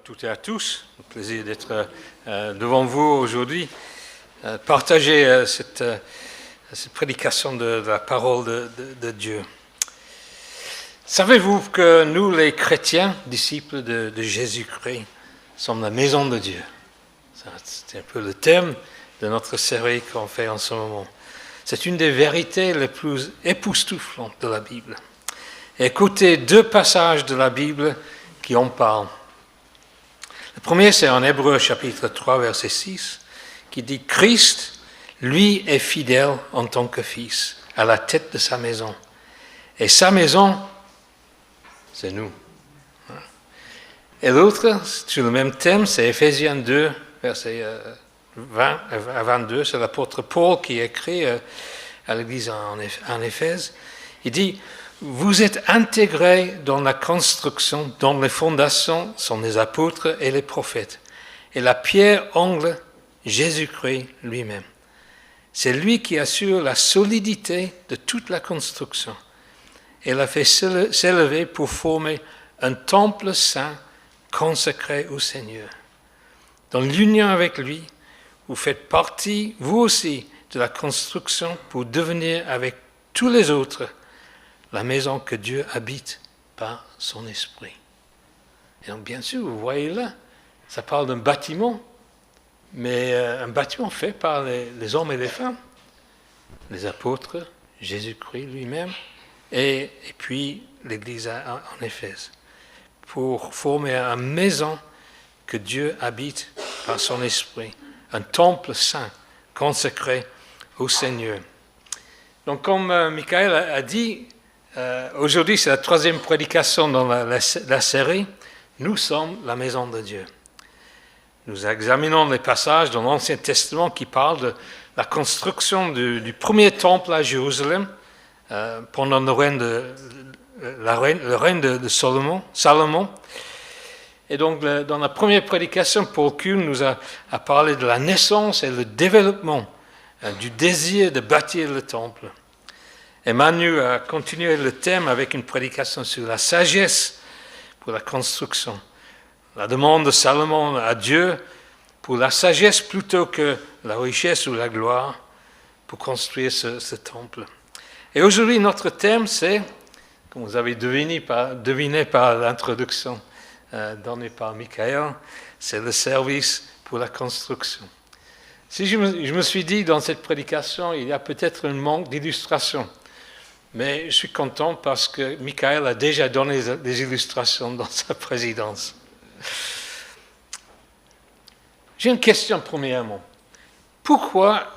toutes et à tous. Un plaisir d'être devant vous aujourd'hui, partager cette prédication de la parole de Dieu. Savez-vous que nous, les chrétiens, disciples de Jésus-Christ, sommes la maison de Dieu? C'est un peu le thème de notre série qu'on fait en ce moment. C'est une des vérités les plus époustouflantes de la Bible. Écoutez deux passages de la Bible qui en parlent. Le premier, c'est en Hébreux chapitre 3, verset 6, qui dit « Christ, lui, est fidèle en tant que fils, à la tête de sa maison. Et sa maison, c'est nous. » Et l'autre, sur le même thème, c'est Éphésiens 2, verset 20 à 22. C'est l'apôtre Paul qui écrit à l'église en Éphèse. Il dit « Vous êtes intégrés dans la construction, dont les fondations sont les apôtres et les prophètes. Et la pierre angle, Jésus-Christ lui-même. C'est lui qui assure la solidité de toute la construction. Et l'a fait s'élever pour former un temple saint consacré au Seigneur. Dans l'union avec lui, vous faites partie, vous aussi, de la construction pour devenir avec tous les autres la maison que Dieu habite par son esprit. » Et donc, bien sûr, vous voyez là, ça parle d'un bâtiment, mais un bâtiment fait par les hommes et les femmes, les apôtres, Jésus-Christ lui-même, et puis l'Église en Éphèse, pour former une maison que Dieu habite par son esprit, un temple saint consacré au Seigneur. Donc, comme Michael a dit, aujourd'hui, c'est la troisième prédication dans la série. Nous sommes la maison de Dieu. Nous examinons les passages dans l'Ancien Testament qui parlent de la construction du premier temple à Jérusalem pendant le règne de Salomon. Et donc, dans la première prédication, Paul Kuhn nous a parlé de la naissance et le développement du désir de bâtir le temple. Et Manu a continué le thème avec une prédication sur la sagesse pour la construction. La demande de Salomon à Dieu pour la sagesse plutôt que la richesse ou la gloire pour construire ce temple. Et aujourd'hui, notre thème, c'est, comme vous avez deviné par l'introduction donnée par Michael, c'est le service pour la construction. Si je me suis dit dans cette prédication, il y a peut-être un manque d'illustration. Mais je suis content parce que Michael a déjà donné des illustrations dans sa présidence. J'ai une question premièrement. Pourquoi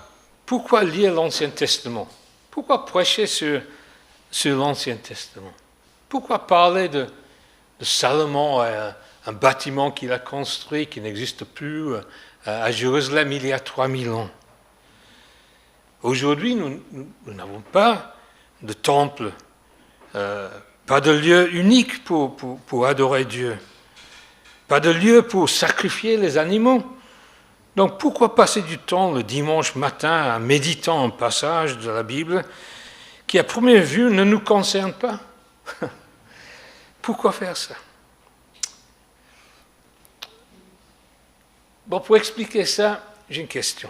lire l'Ancien Testament? Pourquoi prêcher sur l'Ancien Testament? Pourquoi parler de Salomon, un bâtiment qu'il a construit, qui n'existe plus à Jérusalem il y a 3000 ans? Aujourd'hui, nous n'avons pas de temple, pas de lieu unique pour adorer Dieu, pas de lieu pour sacrifier les animaux. Donc pourquoi passer du temps le dimanche matin en méditant un passage de la Bible qui à première vue ne nous concerne pas? Pourquoi faire ça? Bon, pour expliquer ça, j'ai une question.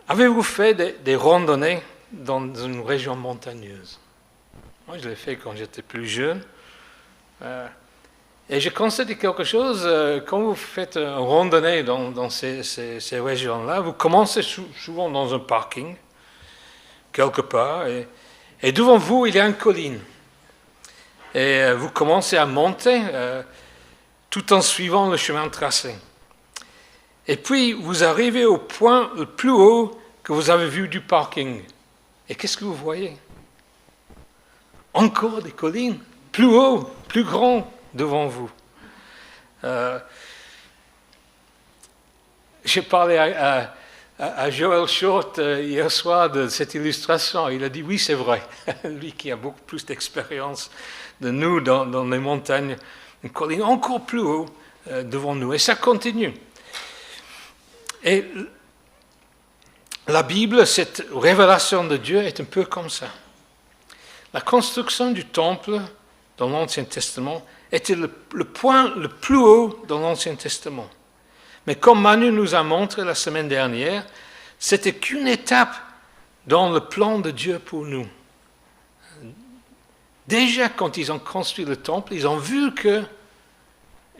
Avez-vous fait des randonnées dans une région montagneuse? Moi, je l'ai fait quand j'étais plus jeune. Et je constate quelque chose, quand vous faites une randonnée dans ces régions-là, vous commencez souvent dans un parking, quelque part, et devant vous, il y a une colline. Et vous commencez à monter tout en suivant le chemin tracé. Et puis, vous arrivez au point le plus haut que vous avez vu du parking. Et qu'est-ce que vous voyez? Encore des collines, plus haut, plus grand devant vous. J'ai parlé à Joel Short hier soir de cette illustration. Il a dit oui, c'est vrai. Lui qui a beaucoup plus d'expérience de nous dans les montagnes, une colline encore plus haut devant nous. Et ça continue. Et la Bible, cette révélation de Dieu est un peu comme ça. La construction du temple dans l'Ancien Testament était le point le plus haut dans l'Ancien Testament. Mais comme Manu nous a montré la semaine dernière, c'était qu'une étape dans le plan de Dieu pour nous. Déjà, quand ils ont construit le temple, ils ont vu qu'il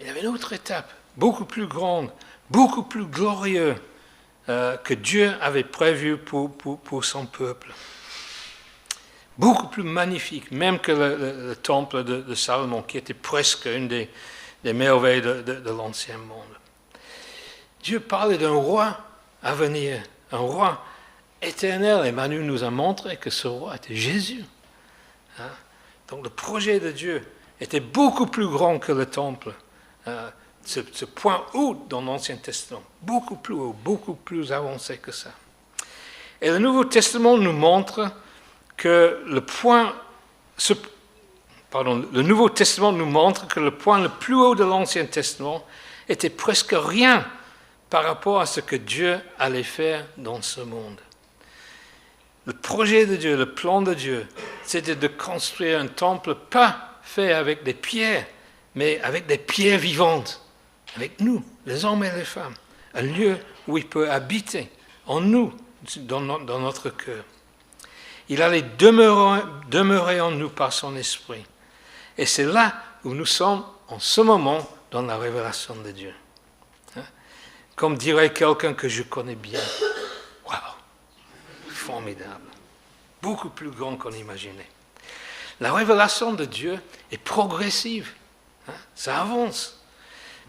y avait une autre étape, beaucoup plus grande, beaucoup plus glorieuse, que Dieu avait prévue pour son peuple. Beaucoup plus magnifique, même que le temple de Salomon, qui était presque une des merveilles de l'Ancien monde. Dieu parlait d'un roi à venir, un roi éternel, et Manu nous a montré que ce roi était Jésus. Donc le projet de Dieu était beaucoup plus grand que le temple. Ce point haut dans l'Ancien Testament, beaucoup plus haut, beaucoup plus avancé que ça. Et le Nouveau Testament nous montre que le Nouveau Testament nous montre que le point le plus haut de l'Ancien Testament était presque rien par rapport à ce que Dieu allait faire dans ce monde. Le projet de Dieu, le plan de Dieu, c'était de construire un temple pas fait avec des pierres, mais avec des pierres vivantes, avec nous, les hommes et les femmes. Un lieu où il peut habiter en nous, dans notre cœur. Il allait demeurer en nous par son esprit. Et c'est là où nous sommes en ce moment dans la révélation de Dieu. Comme dirait quelqu'un que je connais bien. Waouh, formidable. Beaucoup plus grand qu'on imaginait. La révélation de Dieu est progressive. Ça avance.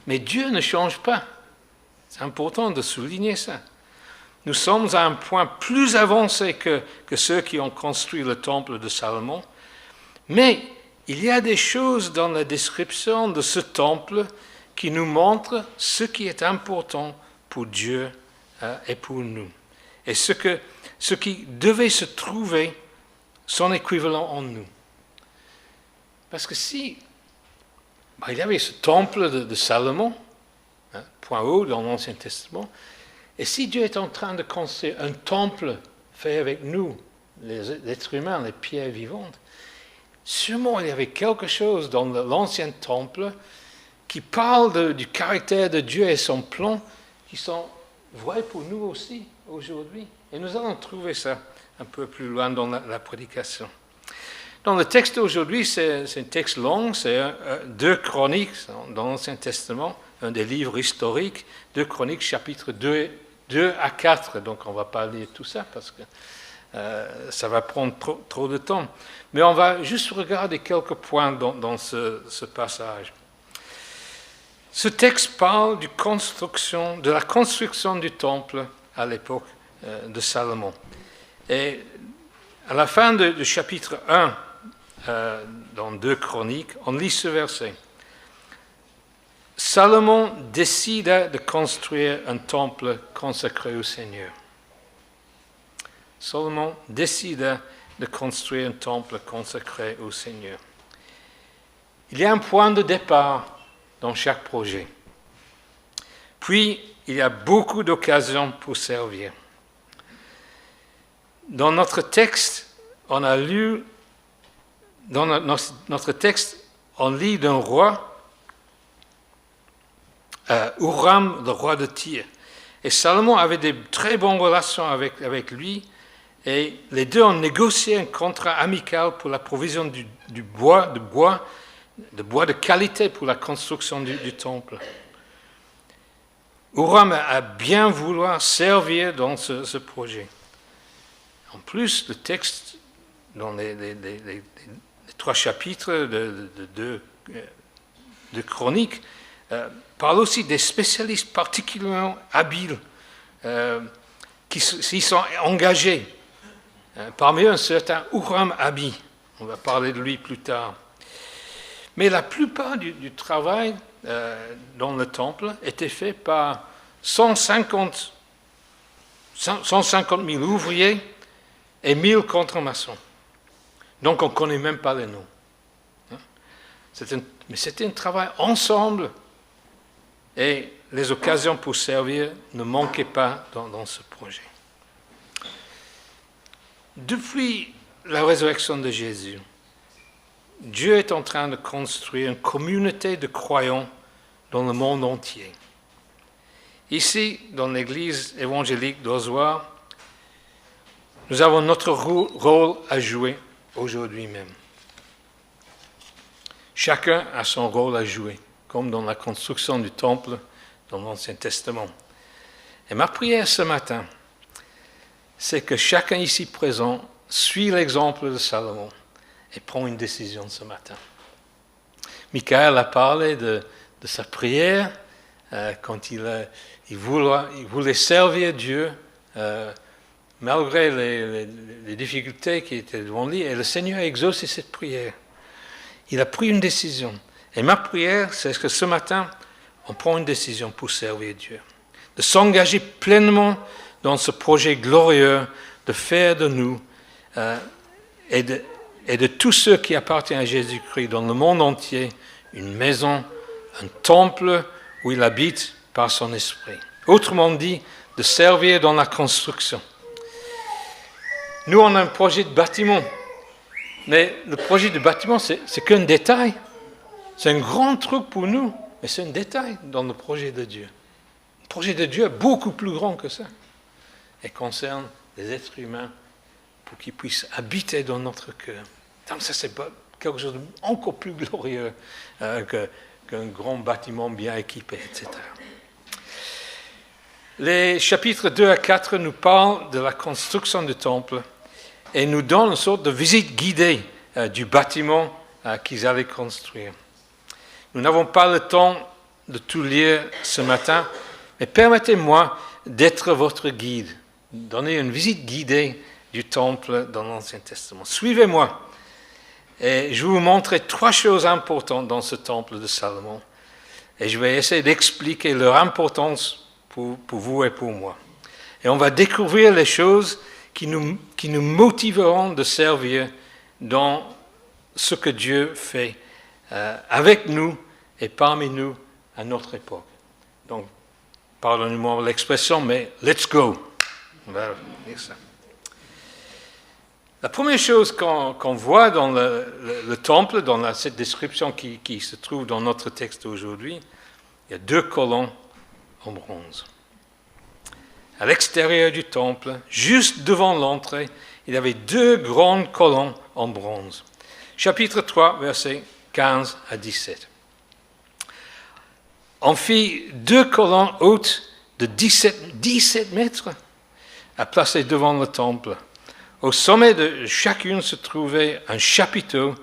Mais Dieu ne change pas. C'est important de souligner ça. Nous sommes à un point plus avancé que ceux qui ont construit le temple de Salomon. Mais il y a des choses dans la description de ce temple qui nous montrent ce qui est important pour Dieu et pour nous. Et ce qui devait se trouver son équivalent en nous. Parce que si il y avait ce temple de Salomon, point haut dans l'Ancien Testament, et si Dieu est en train de construire un temple fait avec nous, les êtres humains, les pierres vivantes, sûrement il y avait quelque chose dans l'ancien temple qui parle du caractère de Dieu et son plan, qui sont vrais pour nous aussi aujourd'hui. Et nous allons trouver ça un peu plus loin dans la prédication. Dans le texte d'aujourd'hui, c'est un texte long, c'est 2 Chroniques dans l'Ancien Testament, un des livres historiques, 2 Chroniques, chapitre 2 à 4. Donc on ne va pas lire tout ça parce que ça va prendre trop de temps. Mais on va juste regarder quelques points dans ce passage. Ce texte parle de la construction du temple à l'époque de Salomon. Et à la fin du chapitre 1, dans 2 Chroniques, on lit ce verset. Salomon décida de construire un temple consacré au Seigneur. Salomon décida de construire un temple consacré au Seigneur. Il y a un point de départ dans chaque projet. Puis, il y a beaucoup d'occasions pour servir. Dans notre texte, on lit d'un roi, Huram, le roi de Tyr. Et Salomon avait de très bonnes relations avec lui, et les deux ont négocié un contrat amical pour la provision de bois de qualité pour la construction du temple. Huram a bien voulu servir dans ce projet. En plus, le texte, dans les 3 chapitres de Chroniques, parle aussi des spécialistes particulièrement habiles qui s'y sont engagés. Parmi eux, un certain Huram-Abi. On va parler de lui plus tard. Mais la plupart du travail dans le temple était fait par 150 000 ouvriers et 1000 contremaçons. Donc on ne connaît même pas les noms. Mais c'était un travail ensemble et les occasions pour servir ne manquaient pas dans ce projet. Depuis la résurrection de Jésus, Dieu est en train de construire une communauté de croyants dans le monde entier. Ici, dans l'église évangélique d'Ozoir, nous avons notre rôle à jouer aujourd'hui même. Chacun a son rôle à jouer, comme dans la construction du temple dans l'Ancien Testament. Et ma prière ce matin, c'est que chacun ici présent suit l'exemple de Salomon et prend une décision ce matin. Michael a parlé de sa prière quand il voulait servir Dieu malgré les difficultés qui étaient devant lui, et le Seigneur a exaucé cette prière. Il a pris une décision. Et ma prière, c'est que ce matin, on prend une décision pour servir Dieu, de s'engager pleinement dans ce projet glorieux, de faire de nous et de tous ceux qui appartiennent à Jésus-Christ dans le monde entier une maison, un temple où il habite par son esprit. Autrement dit, de servir dans la construction. Nous, on a un projet de bâtiment, mais le projet de bâtiment, c'est qu'un détail. C'est un grand truc pour nous, mais c'est un détail dans le projet de Dieu. Le projet de Dieu est beaucoup plus grand que ça et concerne les êtres humains pour qu'ils puissent habiter dans notre cœur. Donc ça, c'est quelque chose d'encore plus glorieux qu'un grand bâtiment bien équipé, etc. Les chapitres 2 à 4 nous parlent de la construction du temple et nous donnent une sorte de visite guidée du bâtiment qu'ils allaient construire. Nous n'avons pas le temps de tout lire ce matin, mais permettez-moi d'être votre guide, donner une visite guidée du temple dans l'Ancien Testament. Suivez-moi et je vais vous montrer 3 choses importantes dans ce temple de Salomon et je vais essayer d'expliquer leur importance pour vous et pour moi. Et on va découvrir les choses qui nous motiveront de servir dans ce que Dieu fait avec nous et parmi nous à notre époque. Donc, pardonnez-moi l'expression, mais let's go. On va dire ça. La première chose qu'on voit dans le temple, dans cette description qui se trouve dans notre texte aujourd'hui, il y a 2 colonnes en bronze. À l'extérieur du temple, juste devant l'entrée, il y avait 2 grandes colonnes en bronze. Chapitre 3, versets 15 à 17. On fit 2 colonnes hautes de 17 mètres à placer devant le temple. Au sommet de chacune se trouvait un chapiteau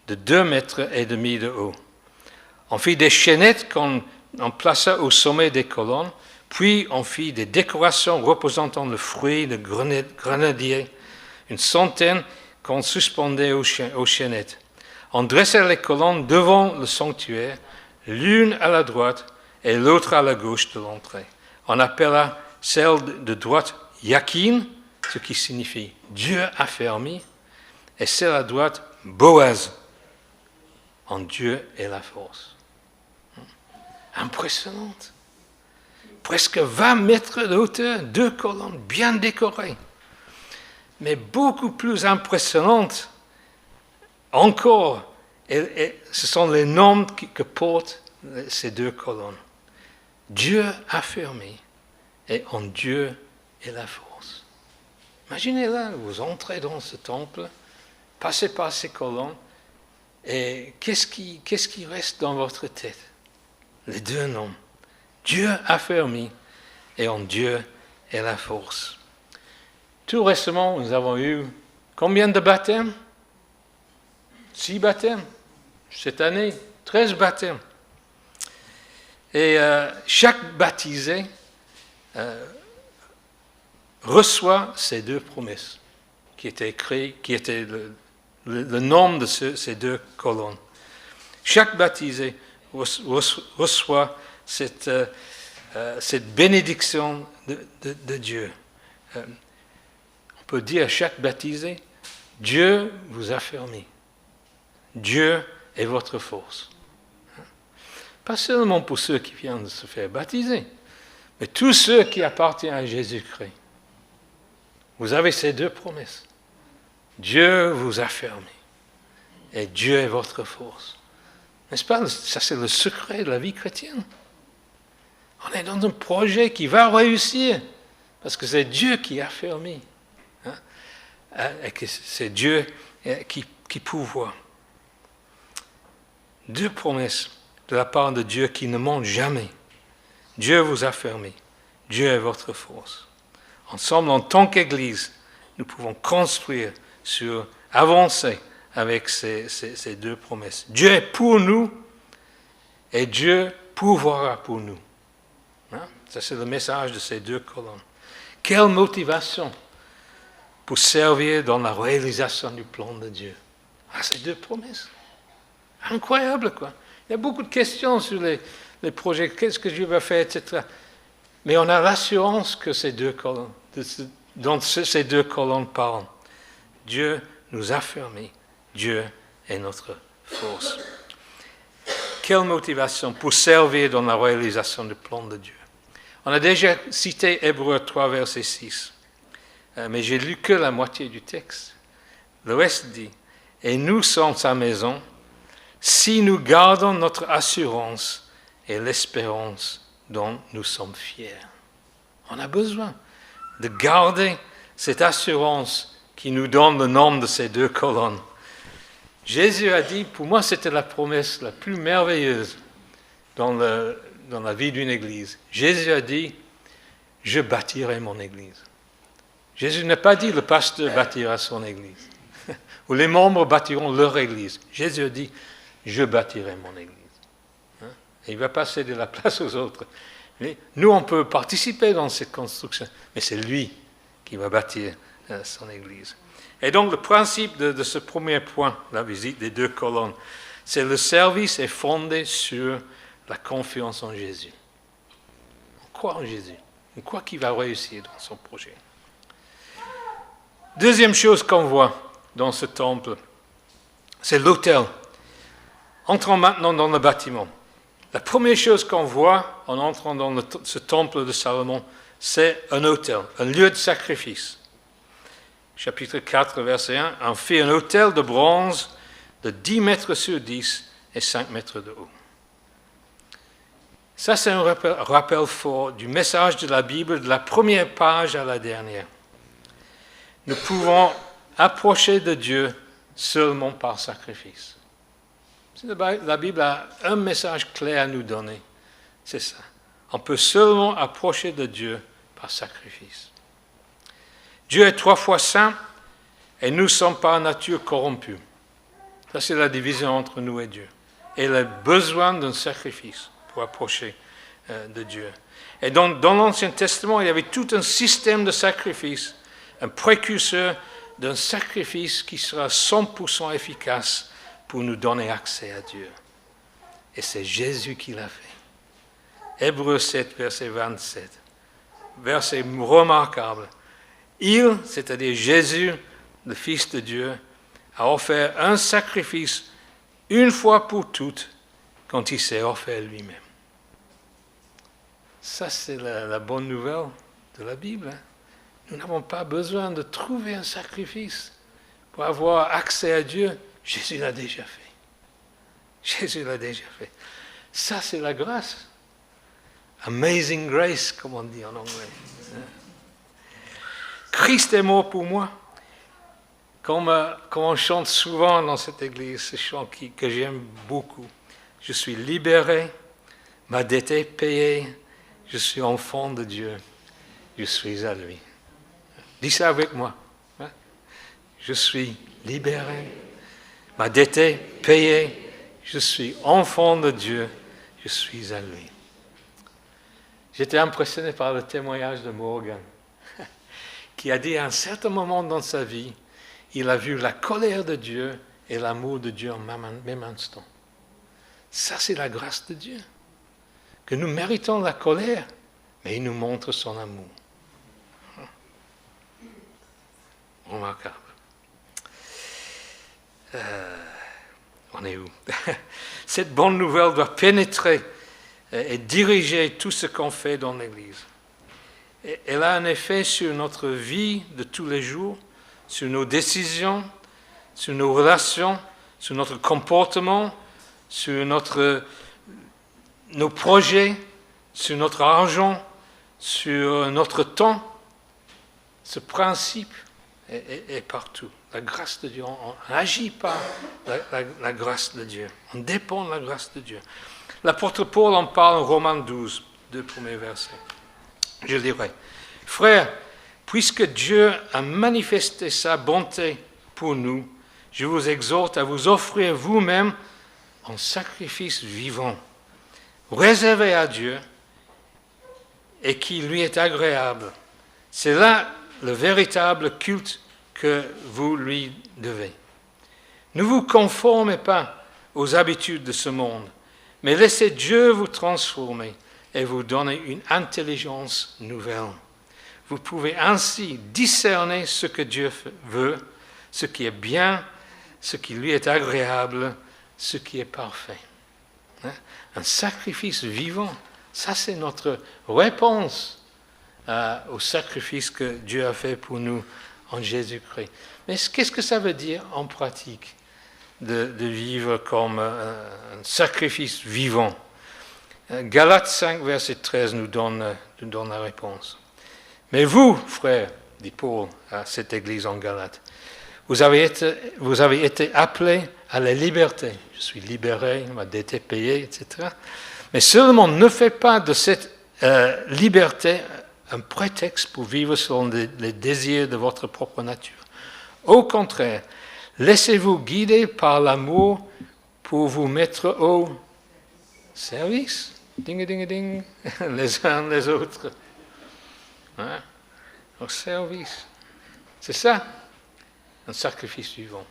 de 2 mètres et demi de haut. On fit des chaînettes qu'on plaça au sommet des colonnes, puis on fit des décorations représentant le fruit, le grenadier, une centaine qu'on suspendait aux chaînettes. On dressait les colonnes devant le sanctuaire, l'une à la droite et l'autre à la gauche de l'entrée. On appela celle de droite Yakin, ce qui signifie Dieu affermi, et celle à droite Boaz, en Dieu est la force. Impressionnante. Presque 20 mètres de hauteur, 2 colonnes bien décorées. Mais beaucoup plus impressionnante encore, et ce sont les noms que portent ces 2 colonnes. Dieu affermi et en Dieu est la force. Imaginez là, vous entrez dans ce temple, passez par ces colonnes, et qu'est-ce qui reste dans votre tête? Les 2 noms. Dieu affermi et en Dieu est la force. Tout récemment, nous avons eu combien de baptêmes? 6 baptêmes. Cette année, 13 baptêmes. Et chaque baptisé reçoit ces 2 promesses qui étaient écrites, qui étaient le nom de ces 2 colonnes. Chaque baptisé reçoit cette bénédiction de Dieu. On peut dire à chaque baptisé, Dieu vous affermit. Dieu est votre force. Pas seulement pour ceux qui viennent de se faire baptiser, mais tous ceux qui appartiennent à Jésus-Christ. Vous avez ces 2 promesses. Dieu vous affermit et Dieu est votre force. N'est-ce pas? Ça, c'est le secret de la vie chrétienne. On est dans un projet qui va réussir, parce que c'est Dieu qui a fermé. Et que c'est Dieu qui pourvoit. 2 promesses de la part de Dieu qui ne mentent jamais. Dieu vous a fermé. Dieu est votre force. Ensemble, en tant qu'Église, nous pouvons construire avancer avec ces 2 promesses. Dieu est pour nous et Dieu pourvoira pour nous. Ça, c'est le message de ces 2 colonnes. Quelle motivation pour servir dans la réalisation du plan de Dieu. Ces 2 promesses. Incroyable, quoi. Il y a beaucoup de questions sur les projets, qu'est-ce que Dieu va faire, etc. Mais on a l'assurance que ces 2 colonnes, dont ces 2 colonnes parlent. Dieu nous a fermés. Dieu est notre force. Quelle motivation pour servir dans la réalisation du plan de Dieu. On a déjà cité Hébreux 3, verset 6. Mais j'ai lu que la moitié du texte. Le reste dit, « Et nous sommes sa maison, si nous gardons notre assurance et l'espérance dont nous sommes fiers. » On a besoin de garder cette assurance qui nous donne le nom de ces 2 colonnes. Jésus a dit, pour moi c'était la promesse la plus merveilleuse dans la vie d'une église. Jésus a dit, « Je bâtirai mon église. » Jésus n'a pas dit, « Le pasteur bâtira son église. » Ou les membres bâtiront leur église. Jésus a dit, « Je bâtirai mon église. » Et il va pas céder la place aux autres. Mais nous, on peut participer dans cette construction, mais c'est lui qui va bâtir son église. Et donc, le principe de ce premier point, la visite des 2 colonnes, c'est le service est fondé sur la confiance en Jésus. On croit en Jésus. On croit qu'il va réussir dans son projet. Deuxième chose qu'on voit dans ce temple, c'est l'autel. Entrons maintenant dans le bâtiment. La première chose qu'on voit en entrant dans ce temple de Salomon, c'est un autel, un lieu de sacrifice. Chapitre 4, verset 1, on fit un autel de bronze de 10 mètres sur 10 et 5 mètres de haut. Ça, c'est un rappel fort du message de la Bible, de la première page à la dernière. Nous pouvons approcher de Dieu seulement par sacrifice. La Bible a un message clair à nous donner. C'est ça. On peut seulement approcher de Dieu par sacrifice. Dieu est 3 fois saint et nous sommes par nature corrompus. Ça, c'est la division entre nous et Dieu. Et il a besoin d'un sacrifice pour approcher de Dieu. Et dans l'Ancien Testament, il y avait tout un système de sacrifice, un précurseur d'un sacrifice qui sera 100% efficace pour nous donner accès à Dieu. Et c'est Jésus qui l'a fait. Hébreux 7, verset 27. Verset remarquable. Il, c'est-à-dire Jésus, le Fils de Dieu, a offert un sacrifice une fois pour toutes quand il s'est offert lui-même. Ça, c'est la bonne nouvelle de la Bible. Nous n'avons pas besoin de trouver un sacrifice pour avoir accès à Dieu. Jésus l'a déjà fait. Jésus l'a déjà fait. Ça, c'est la grâce. Amazing grace, comme on dit en anglais. Christ est mort pour moi. Comme on chante souvent dans cette église, ce chant que j'aime beaucoup. Je suis libéré, ma dette est payée, je suis enfant de Dieu, je suis à lui. Dis ça avec moi. Je suis libéré, ma dette est payée, je suis enfant de Dieu, je suis à lui. J'étais impressionné par le témoignage de Morgan, qui a dit à un certain moment dans sa vie, il a vu la colère de Dieu et l'amour de Dieu en même instant. Ça, c'est la grâce de Dieu. Que nous méritons la colère, mais il nous montre son amour. Remarquable. On est où? Cette bonne nouvelle doit pénétrer et diriger tout ce qu'on fait dans l'Église. Elle a un effet sur notre vie de tous les jours, sur nos décisions, sur nos relations, sur notre comportement, sur nos projets, sur notre argent, sur notre temps. Ce principe est partout. La grâce de Dieu, on n'agit pas la grâce de Dieu. On dépend de la grâce de Dieu. L'apôtre Paul en parle en Romains 12, 2 premiers versets. Je dirais, frères, puisque Dieu a manifesté sa bonté pour nous, je vous exhorte à vous offrir vous-même en sacrifice vivant, réservé à Dieu et qui lui est agréable. C'est là le véritable culte que vous lui devez. Ne vous conformez pas aux habitudes de ce monde, mais laissez Dieu vous transformer et vous donner une intelligence nouvelle. Vous pouvez ainsi discerner ce que Dieu veut, ce qui est bien, ce qui lui est agréable, ce qui est parfait. Un sacrifice vivant, ça c'est notre réponse au sacrifice que Dieu a fait pour nous en Jésus-Christ. Mais qu'est-ce que ça veut dire en pratique de vivre comme un sacrifice vivant? Galates 5, verset 13 nous donne la réponse. Mais vous, frères, dit Paul à cette église en Galates, vous avez été appelés à la liberté. Je suis libéré, ma dette est payée, etc. Mais seulement ne faites pas de cette liberté un prétexte pour vivre selon les désirs de votre propre nature. Au contraire, laissez-vous guider par l'amour pour vous mettre au service. Ding, ding, ding, les uns les autres. Hein? Au service. C'est ça, un sacrifice vivant.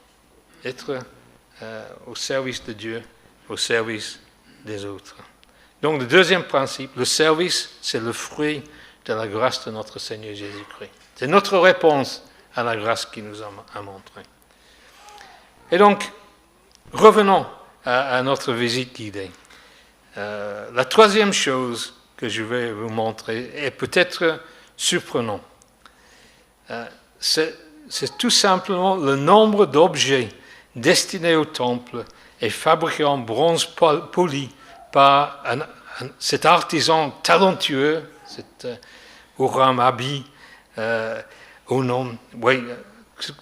Être au service de Dieu, au service des autres. Donc le deuxième principe, le service, c'est le fruit de la grâce de notre Seigneur Jésus-Christ. C'est notre réponse à la grâce qu'il nous a montrée. Et donc, revenons à notre visite guidée. La troisième chose que je vais vous montrer est peut-être surprenant. C'est tout simplement le nombre d'objets destinés au temple et fabriqués en bronze poli par cet artisan talentueux, cet Huram Abi,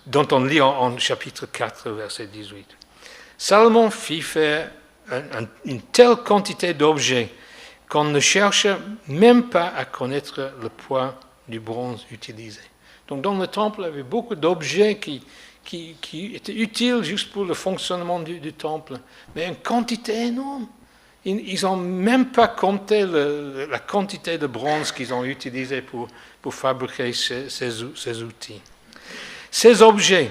dont on lit en chapitre 4, verset 18. Salomon fit faire une telle quantité d'objets qu'on ne cherche même pas à connaître le poids du bronze utilisé. Donc dans le temple, il y avait beaucoup d'objets qui étaient utiles juste pour le fonctionnement du temple, mais une quantité énorme. Ils n'ont même pas compté la quantité de bronze qu'ils ont utilisé pour fabriquer ces outils. Ces objets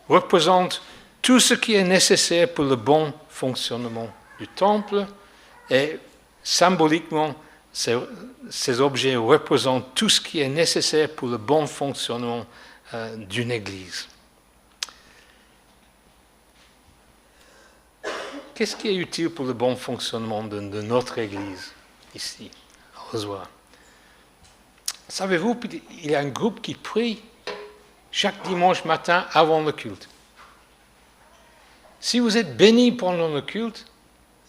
représentent tout ce qui est nécessaire pour le bon fonctionnement du temple et symboliquement, ces objets représentent tout ce qui est nécessaire pour le bon fonctionnement d'une église. Qu'est-ce qui est utile pour le bon fonctionnement de notre église, ici, à Rozoir? Savez-vous, il y a un groupe qui prie chaque dimanche matin avant le culte. Si vous êtes bénis pendant le culte,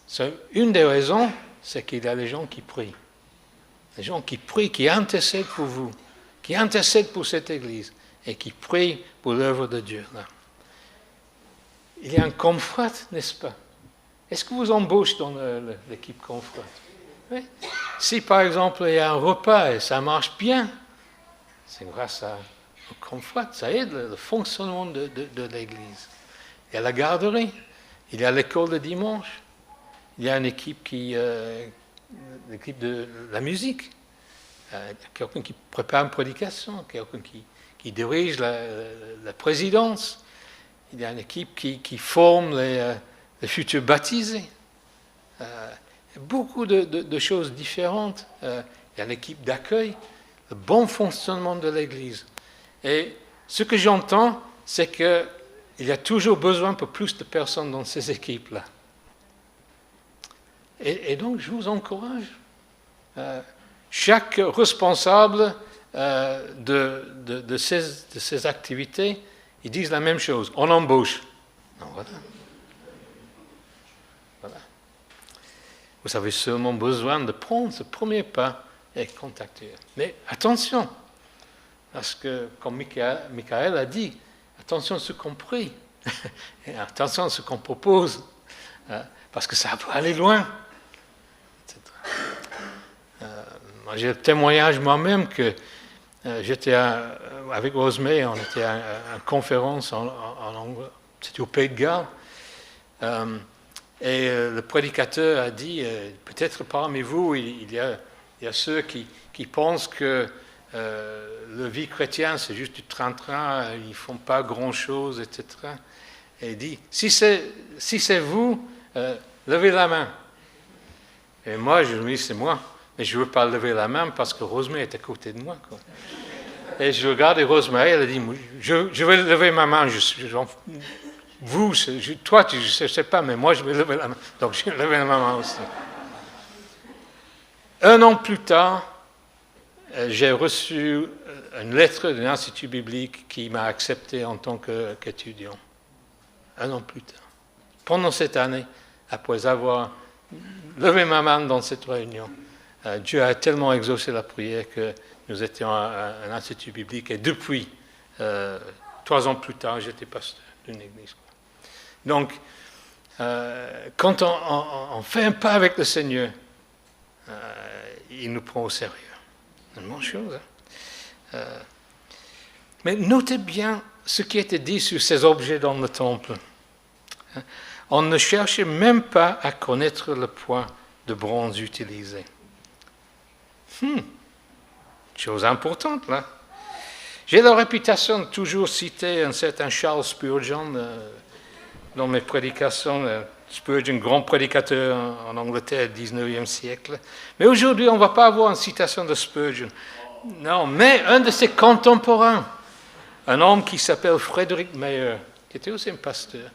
c'est une des raisons, c'est qu'il y a des gens qui prient. Des gens qui prient, qui intercèdent pour vous, qui intercèdent pour cette église et qui prient pour l'œuvre de Dieu. Là. Il y a un confrat, n'est-ce pas? Est-ce que vous embauchez dans l'équipe confrat? Oui. Si par exemple il y a un repas et ça marche bien, c'est grâce au confrat, ça aide le fonctionnement de l'église. Il y a la garderie, il y a l'école de dimanche, il y a une équipe l'équipe de la musique, quelqu'un qui prépare une prédication, quelqu'un qui dirige la présidence, il y a une équipe qui forme les futurs baptisés. Il y a beaucoup de choses différentes. Il y a une équipe d'accueil, le bon fonctionnement de l'Église. Et ce que j'entends, c'est qu'il y a toujours besoin pour plus de personnes dans ces équipes-là. Et donc, je vous encourage. Chaque responsable de ces activités, ils disent la même chose. On embauche. Non, voilà. Vous avez seulement besoin de prendre ce premier pas et contacter. Mais attention, parce que, comme Michael a dit, attention à ce qu'on prie, et attention à ce qu'on propose, parce que ça peut aller loin. Moi, j'ai le témoignage moi-même que j'étais avec Rosemary, on était à une conférence en anglais, c'était au Pays de Galles, et le prédicateur a dit, peut-être parmi vous, il y a ceux qui pensent que la vie chrétienne, c'est juste du train-train, ils ne font pas grand-chose, etc. Et il dit, si c'est vous, levez la main. Et moi, je me dis, c'est moi. Mais je ne veux pas lever la main parce que Rosemary est à côté de moi, quoi. Et je regardais Rosemary, elle a dit, je vais lever ma main. Vous, toi, je ne sais pas, mais moi, je vais lever la main. Donc, j'ai levé ma main aussi. 1 an plus tard, j'ai reçu une lettre de l'Institut biblique qui m'a accepté en tant qu'étudiant. 1 an plus tard. Pendant cette année, après avoir levé ma main dans cette réunion, Dieu a tellement exaucé la prière que nous étions à un institut biblique et depuis 3 ans plus tard, j'étais pasteur d'une église. Donc, quand on fait un pas avec le Seigneur, il nous prend au sérieux. C'est une bonne chose. Mais notez bien ce qui était dit sur ces objets dans le temple. On ne cherchait même pas à connaître le poids de bronze utilisé. Chose importante, là. J'ai la réputation de toujours citer un certain Charles Spurgeon dans mes prédications. Spurgeon, grand prédicateur en Angleterre du 19e siècle. Mais aujourd'hui, on ne va pas avoir une citation de Spurgeon. Non, mais un de ses contemporains, un homme qui s'appelle Frédéric Meyer, qui était aussi un pasteur.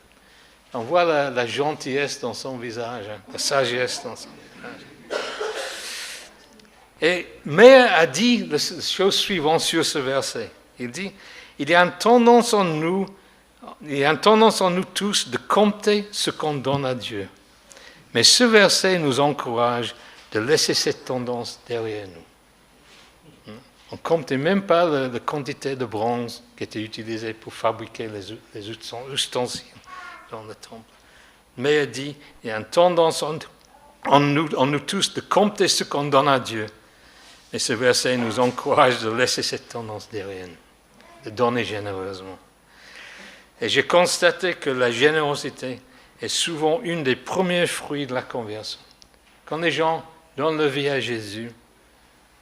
On voit la gentillesse dans son visage, la sagesse dans son visage. Et Meyer a dit la chose suivante sur ce verset. Il dit, il y a une tendance en nous tous de compter ce qu'on donne à Dieu. Mais ce verset nous encourage de laisser cette tendance derrière nous. On ne comptait même pas la quantité de bronze qui était utilisée pour fabriquer les ustensiles dans le temple. Mais il dit, il y a une tendance en nous tous de compter ce qu'on donne à Dieu. Et ce verset nous encourage de laisser cette tendance derrière nous, de donner généreusement. Et j'ai constaté que la générosité est souvent une des premiers fruits de la conversion. Quand les gens donnent leur vie à Jésus,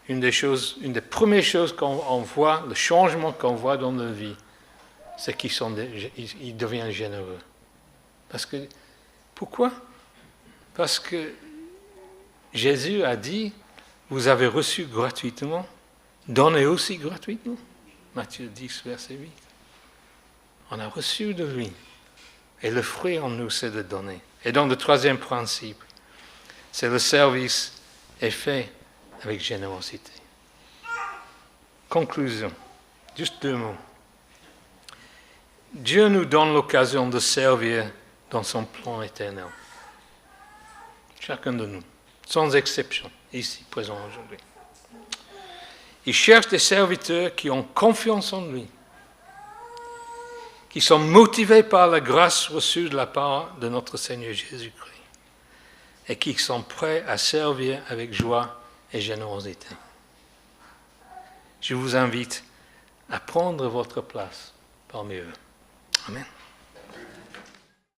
une des premières choses qu'on voit, le changement qu'on voit dans leur vie, c'est qu'ils deviennent généreux. Pourquoi? Parce que Jésus a dit, vous avez reçu gratuitement, donnez aussi gratuitement. Matthieu 10, verset 8. On a reçu de lui. Et le fruit en nous, c'est de donner. Et donc le troisième principe, c'est le service est fait avec générosité. Conclusion, juste 2 mots. Dieu nous donne l'occasion de servir dans son plan éternel. Chacun de nous, sans exception, ici, présent aujourd'hui. Il cherche des serviteurs qui ont confiance en lui, qui sont motivés par la grâce reçue de la part de notre Seigneur Jésus-Christ et qui sont prêts à servir avec joie et générosité. Je vous invite à prendre votre place parmi eux. Amen.